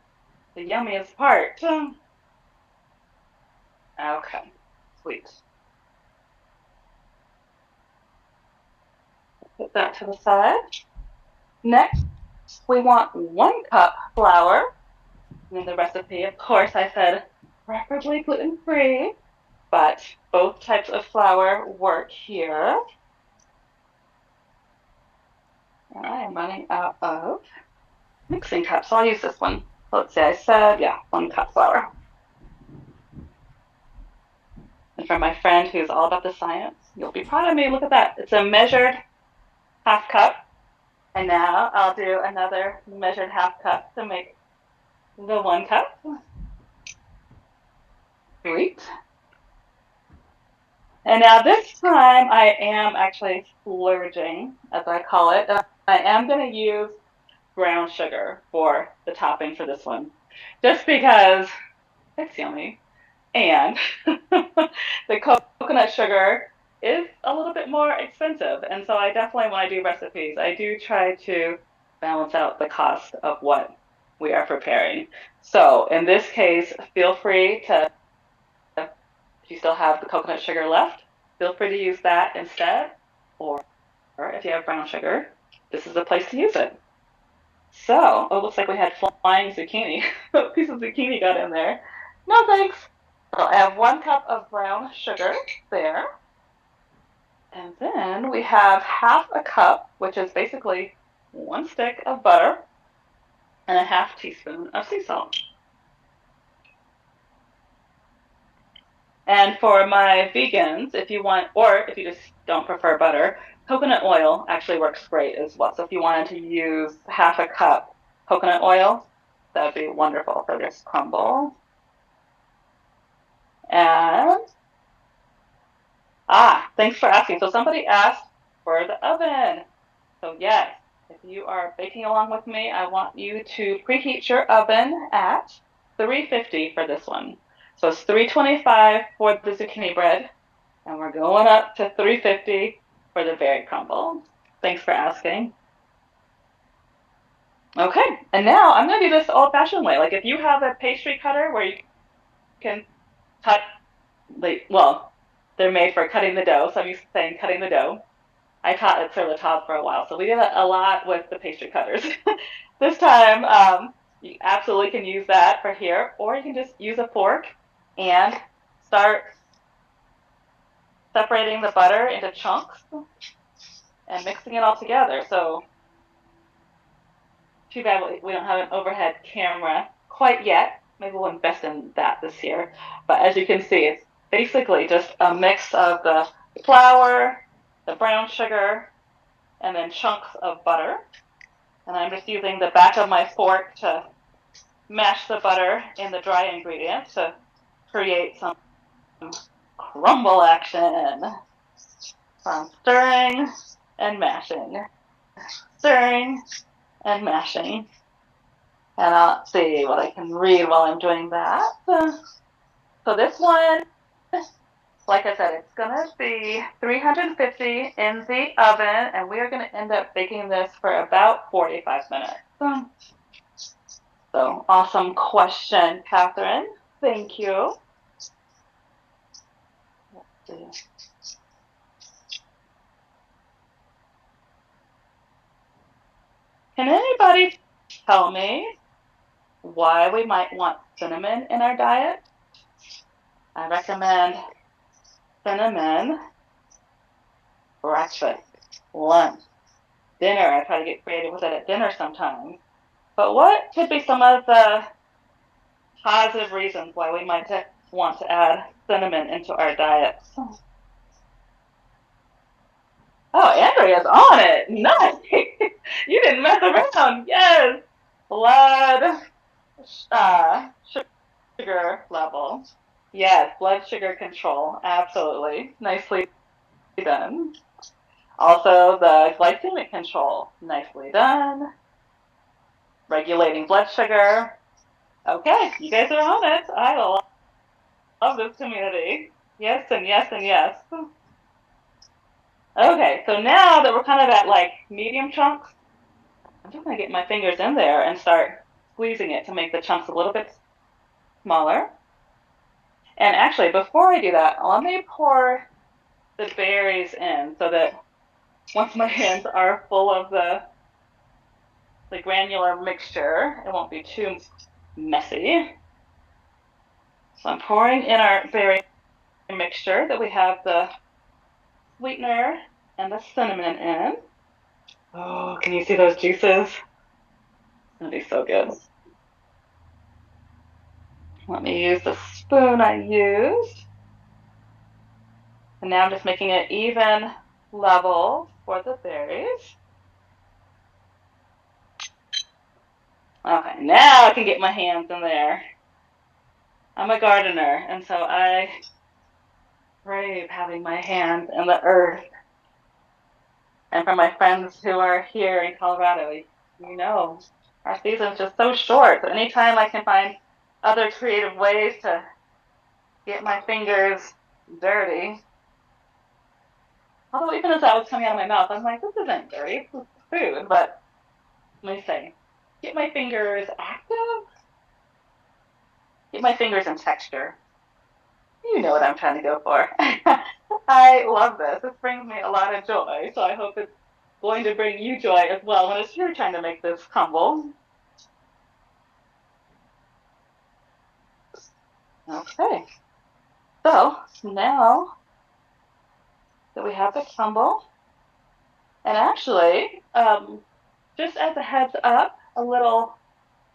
the yummiest part. Okay, sweet. Put that to the side. Next, we want 1 cup flour. In the recipe, of course, I said preferably gluten-free, but both types of flour work here. And I am running out of mixing cups, so I'll use this one. Let's see, I said, yeah, 1 cup flour. And for my friend who's all about the science, you'll be proud of me. Look at that. It's a measured 1/2 cup. And now I'll do another measured 1/2 cup to make the 1 cup. Great. And now this time I am actually splurging, as I call it. I am going to use brown sugar for the topping for this one, just because it's yummy. And the coconut sugar is a little bit more expensive. And so I definitely, when I do recipes, I do try to balance out the cost of what we are preparing. So in this case, feel free to, if you still have the coconut sugar left, feel free to use that instead. Or if you have brown sugar, this is the place to use it. So, oh, it looks like we had flying zucchini. A piece of zucchini got in there. No thanks. So I have 1 cup of brown sugar there. And then we have 1/2 cup, which is basically 1 stick of butter and a 1/2 teaspoon of sea salt. And for my vegans, if you want, or if you just don't prefer butter, coconut oil actually works great as well. So if you wanted to use 1/2 cup coconut oil, that would be wonderful for this crumble. And thanks for asking. So somebody asked for the oven. So yes, if you are baking along with me, I want you to preheat your oven at 350 for this one. So it's 325 for the zucchini bread, and we're going up to 350 for the berry crumble. Thanks for asking. Okay, and now I'm going to do this old-fashioned way. Like if you have a pastry cutter where you can cut, well, they're made for cutting the dough, so I'm used to saying cutting the dough. I taught at Sur La Table for a while, so we did a lot with the pastry cutters. This time, you absolutely can use that for here, or you can just use a fork and start separating the butter into chunks and mixing it all together. So, too bad we don't have an overhead camera quite yet. Maybe we'll invest in that this year. But as you can see, it's basically just a mix of the flour, the brown sugar, and then chunks of butter. And I'm just using the back of my fork to mash the butter in the dry ingredients to create some crumble action. So I'm stirring and mashing, stirring and mashing. And I'll see what I can read while I'm doing that. So this one, like I said, it's going to be 350 in the oven, and we are going to end up baking this for about 45 minutes. So awesome question, Catherine. Thank you. Let's see. Can anybody tell me why we might want cinnamon in our diet? I recommend cinnamon breakfast, lunch, dinner. I try to get creative with it at dinner sometimes. But what could be some of the positive reasons why we might want to add cinnamon into our diets? Oh, Andrea's on it. Nice. You didn't mess around. Yes. blood sugar level. Yes, blood sugar control. Absolutely. Nicely done. Also, the glycemic control. Nicely done. Regulating blood sugar. Okay, you guys are on it. I love this community. Yes, and yes, and yes. Okay, so now that we're kind of at like medium chunks, I'm just gonna get my fingers in there and start squeezing it to make the chunks a little bit smaller. And actually, before I do that, let me pour the berries in so that once my hands are full of the granular mixture, it won't be too messy. So I'm pouring in our berry mixture that we have the sweetener and the cinnamon in. Oh, can you see those juices? It's gonna be so good. Let me use the spoon I used. And now I'm just making it even level for the berries. Okay, now I can get my hands in there. I'm a gardener, and so I crave having my hands in the earth. And for my friends who are here in Colorado, you know, our season's just so short. So anytime I can find other creative ways to get my fingers dirty. Although even as that was coming out of my mouth, I'm like, this isn't dirty, this is food. But let me say, get my fingers active, get my fingers in texture. You know what I'm trying to go for. I love this. This brings me a lot of joy. So I hope it's going to bring you joy as well when it's your turn to make this crumble. Okay. So now that we have the crumble, and actually, just as a heads up, a little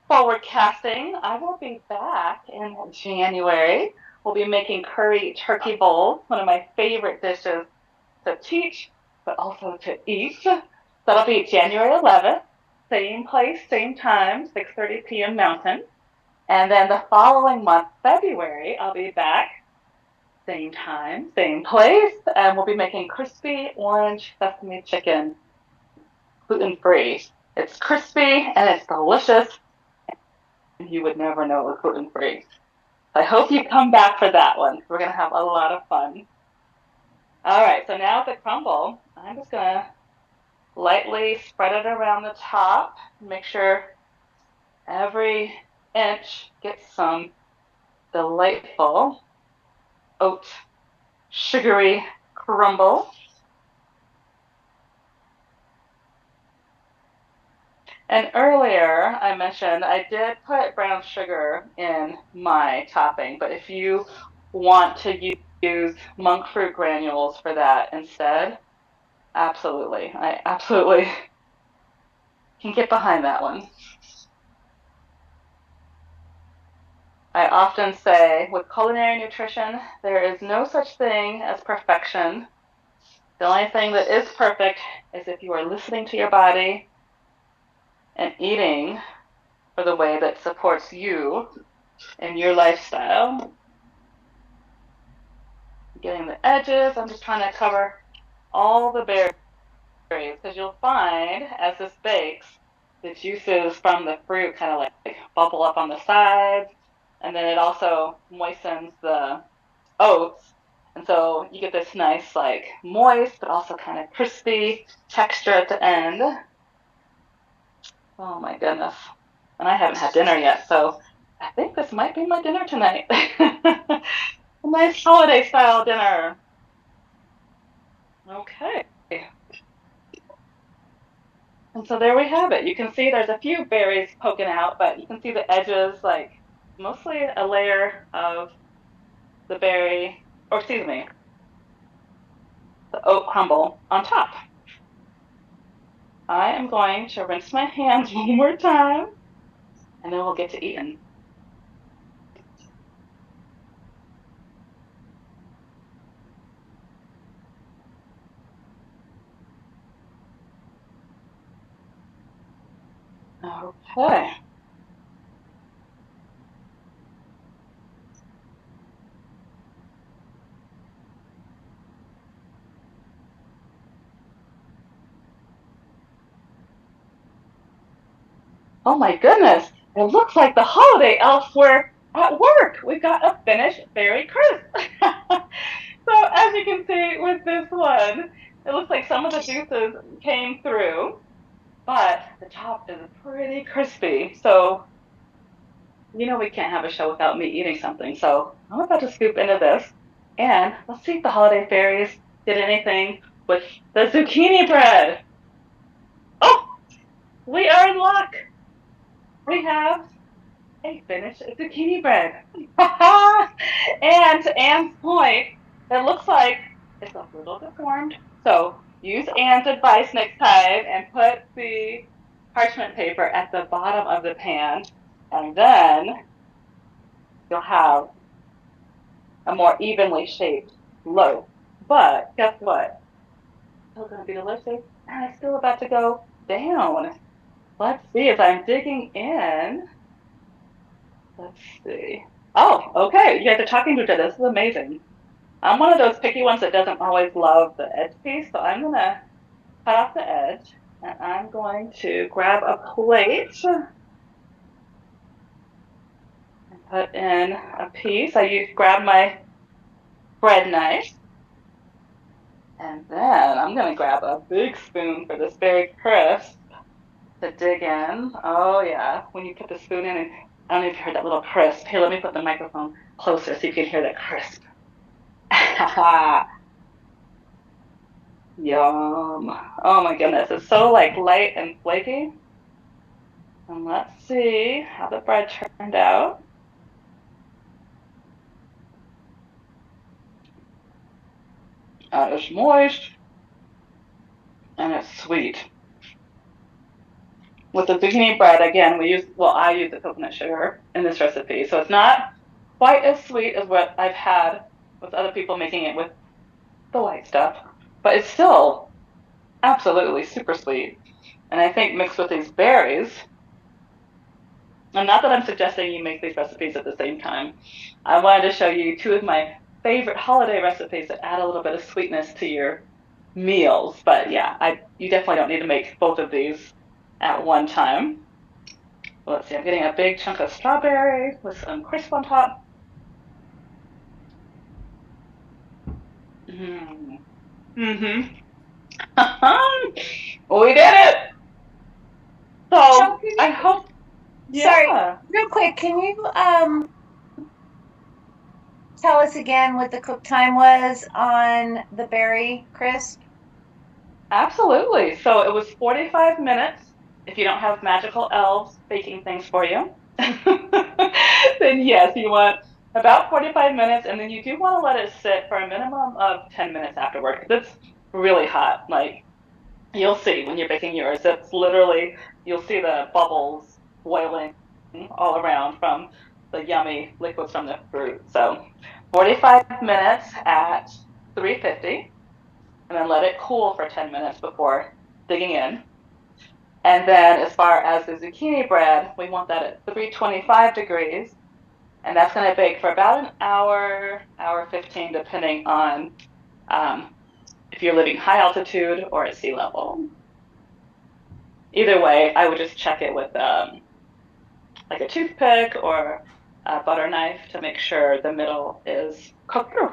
forward casting, I will be back in January. We'll be making curry turkey bowls, one of my favorite dishes to teach, but also to eat. That'll be January 11th, same place, same time, 6:30 p.m. Mountain. And then the following month, February, I'll be back, same time, same place, and we'll be making crispy orange sesame chicken, gluten-free. It's crispy and it's delicious, and you would never know it was gluten-free. I hope you come back for that one. We're going to have a lot of fun. All right, so now the crumble, I'm just going to lightly spread it around the top. Make sure every inch gets some delightful oat sugary crumble. And earlier I mentioned I did put brown sugar in my topping, but if you want to use monk fruit granules for that instead, absolutely. I absolutely can get behind that one. I often say with culinary nutrition, there is no such thing as perfection. The only thing that is perfect is if you are listening to your body and eating for the way that supports you and your lifestyle. Getting the edges, I'm just trying to cover all the berries because you'll find as this bakes, the juices from the fruit kind of like bubble up on the sides, and then it also moistens the oats. And so you get this nice, like moist, but also kind of crispy texture at the end. Oh my goodness. And I haven't had dinner yet, so I think this might be my dinner tonight. A nice holiday style dinner. Okay. And so there we have it. You can see there's a few berries poking out, but you can see the edges, like mostly a layer of the berry, or excuse me, the oat crumble on top. I am going to rinse my hands one more time, and then we'll get to eating. Okay. Oh my goodness. It looks like the holiday elves were at work. We got a finished berry crisp. So as you can see with this one, it looks like some of the juices came through, but the top is pretty crispy. So we can't have a show without me eating something. So I'm about to scoop into this, and let's see if the holiday fairies did anything with the zucchini bread. Oh, we are in luck. We have a finished zucchini bread. And to Anne's point, it looks like it's a little deformed. So use Anne's advice next time and put the parchment paper at the bottom of the pan, and then you'll have a more evenly shaped loaf. But guess what? It's still going to be delicious, and it's still about to go down. Let's see as I'm digging in. Let's see. Oh, okay. You guys are talking to each other. This is amazing. I'm one of those picky ones that doesn't always love the edge piece, so I'm gonna cut off the edge and I'm going to grab a plate and put in a piece. I grab my bread knife, and then I'm gonna grab a big spoon for this berry crisp to dig in. Oh yeah, when you put the spoon in, I don't know if you heard that little crisp. Here, let me put the microphone closer so you can hear that crisp. Yum. Oh my goodness, it's so like light and flaky. And let's see how the bread turned out. It's moist and it's sweet. With the zucchini bread, again, I use the coconut sugar in this recipe. So it's not quite as sweet as what I've had with other people making it with the white stuff, but it's still absolutely super sweet. And I think mixed with these berries, and not that I'm suggesting you make these recipes at the same time, I wanted to show you two of my favorite holiday recipes that add a little bit of sweetness to your meals. But yeah, you definitely don't need to make both of these at one time. Let's see, I'm getting a big chunk of strawberry with some crisp on top. Mm-hmm. Mm-hmm. We did it! So So can I you, hope, sorry, yeah, real quick, can you tell us again what the cook time was on the berry crisp? absolutely. So it was 45 minutes. If you don't have magical elves baking things for you, then yes, you want about 45 minutes, and then you do want to let it sit for a minimum of 10 minutes afterward because it's really hot. Like you'll see when you're baking yours, it's literally, you'll see the bubbles boiling all around from the yummy liquids from the fruit. So 45 minutes at 350, and then let it cool for 10 minutes before digging in. And then as far as the zucchini bread, we want that at 325 degrees, and that's going to bake for about an hour, hour 15, depending on um, if you're living high altitude or at sea level. Either way, I would just check it with like a toothpick or a butter knife to make sure the middle is cooked through.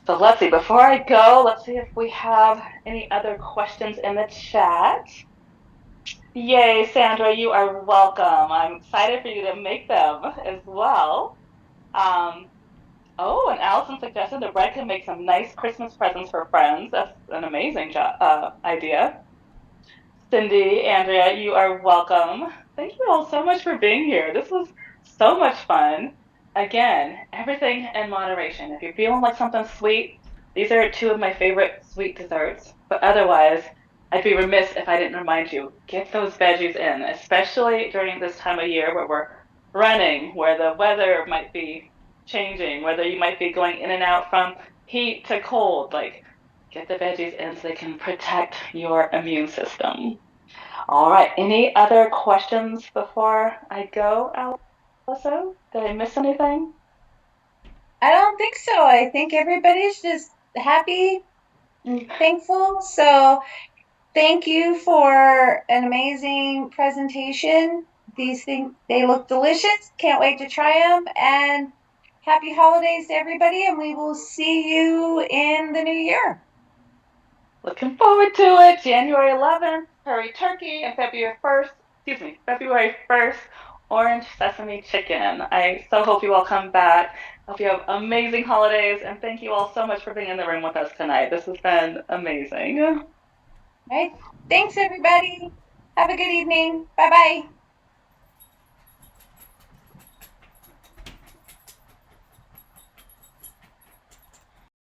So let's see, before I go, let's see if we have any other questions in the chat. Yay, Sandra, you are welcome. I'm excited for you to make them as well. Um, oh, and Allison suggested the bread can make some nice Christmas presents for friends. That's an amazing idea. Cindy, Andrea, you are welcome. Thank you all so much for being here. This was so much fun. Again, everything in moderation. If you're feeling like something sweet, these are two of my favorite sweet desserts. But otherwise, I'd be remiss if I didn't remind you, get those veggies in, especially during this time of year where we're running, where the weather might be changing, whether you might be going in and out from heat to cold. Like, get the veggies in so they can protect your immune system. All right. Any other questions before I go, Alyssa? Did I miss anything? I don't think so. I think everybody's just happy and thankful. So thank you for an amazing presentation. These things, they look delicious. Can't wait to try them. And happy holidays to everybody. And we will see you in the new year. Looking forward to it. January 11th, curry turkey, and February 1st, orange sesame chicken. I so hope you all come back. Hope you have amazing holidays, and thank you all so much for being in the room with us tonight. This has been amazing. All right. Thanks, everybody. Have a good evening. Bye bye.